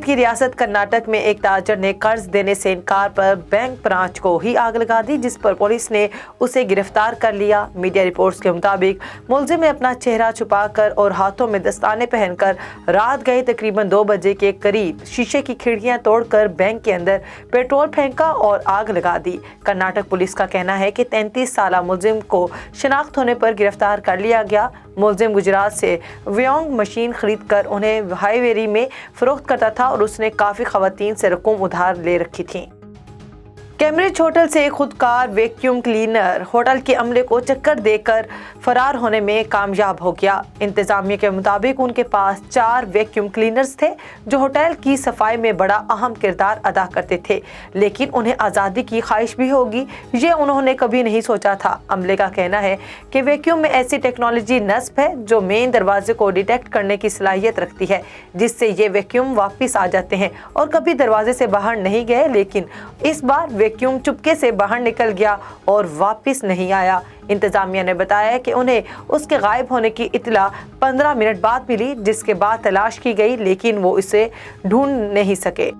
بھارت کی ریاست کرناٹک میں ایک تاجر نے قرض دینے سے انکار پر بینک برانچ کو ہی آگ لگا دی، جس پر پولیس نے اسے گرفتار کر لیا۔ میڈیا رپورٹس کے مطابق ملزم نے اپنا چہرہ چھپا کر اور ہاتھوں میں دستانے پہن کر رات گئے تقریباً 2 بجے کے قریب شیشے کی کھڑکیاں توڑ کر بینک کے اندر پیٹرول پھینکا اور آگ لگا دی۔ کرناٹک پولیس کا کہنا ہے کہ 33 سالہ ملزم کو شناخت ہونے پر گرفتار کر لیا گیا۔ ملزم گجرات سے ویونگ مشین خرید کر انہیں ہائی ویری میں فروخت کرتا تھا اور اس نے کافی خواتین سے رقوم ادھار لے رکھی تھی۔ کیمبرج ہوٹل سے خودکار ویکیوم کلینر ہوٹل کے عملے کو چکر دے کر فرار ہونے میں کامیاب ہو گیا۔ انتظامیہ کے مطابق ان کے پاس 4 ویکیوم کلینرز تھے جو ہوٹل کی صفائی میں بڑا اہم کردار ادا کرتے تھے، لیکن انہیں آزادی کی خواہش بھی ہوگی، یہ انہوں نے کبھی نہیں سوچا تھا۔ عملے کا کہنا ہے کہ ویکیوم میں ایسی ٹیکنالوجی نصب ہے جو مین دروازے کو ڈیٹیکٹ کرنے کی صلاحیت رکھتی ہے، جس سے یہ ویکیوم واپس آ جاتے ہیں اور کبھی دروازے سے باہر نہیں گئے، لیکن اس بار ویکیوم چپکے سے باہر نکل گیا اور واپس نہیں آیا۔ انتظامیہ نے بتایا کہ انہیں اس کے غائب ہونے کی اطلاع 15 منٹ بعد ملی، جس کے بعد تلاش کی گئی لیکن وہ اسے ڈھونڈ نہیں سکے۔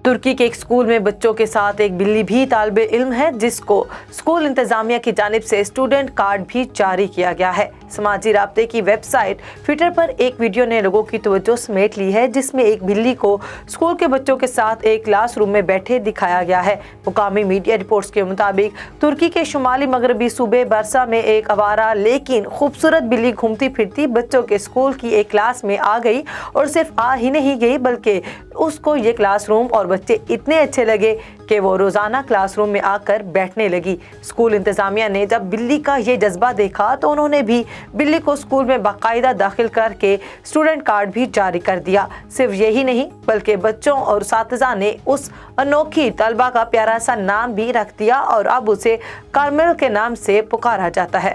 ترکی کے ایک اسکول میں بچوں کے ساتھ ایک بلی بھی طالب علم ہے، جس کو اسکول انتظامیہ کی جانب سے اسٹوڈنٹ کارڈ بھی جاری کیا گیا ہے۔ سماجی رابطے کی ویب سائٹ ٹویٹر پر ایک ویڈیو نے لوگوں کی توجہ سمیٹ لی ہے، جس میں ایک بلی کو اسکول کے بچوں کے ساتھ ایک کلاس روم میں بیٹھے دکھایا گیا ہے۔ مقامی میڈیا رپورٹس کے مطابق ترکی کے شمالی مغربی صوبے برسا میں ایک آوارہ لیکن خوبصورت بلی گھومتی پھرتی بچوں کے اسکول کی ایک کلاس میں آ گئی، اور صرف آ ہی نہیں گئی بلکہ اس کو یہ کلاس روم اور بچے اتنے اچھے لگے کہ وہ روزانہ کلاس روم میں آ کر بیٹھنے لگی۔ اسکول انتظامیہ نے جب بلی کا یہ جذبہ دیکھا تو انہوں نے بھی بلی کو اسکول میں باقاعدہ داخل کر کے اسٹوڈنٹ کارڈ بھی جاری کر دیا۔ صرف یہی نہیں بلکہ بچوں اور اساتذہ نے اس انوکھی طالبہ کا پیارا سا نام بھی رکھ دیا اور اب اسے کارمل کے نام سے پکارا جاتا ہے۔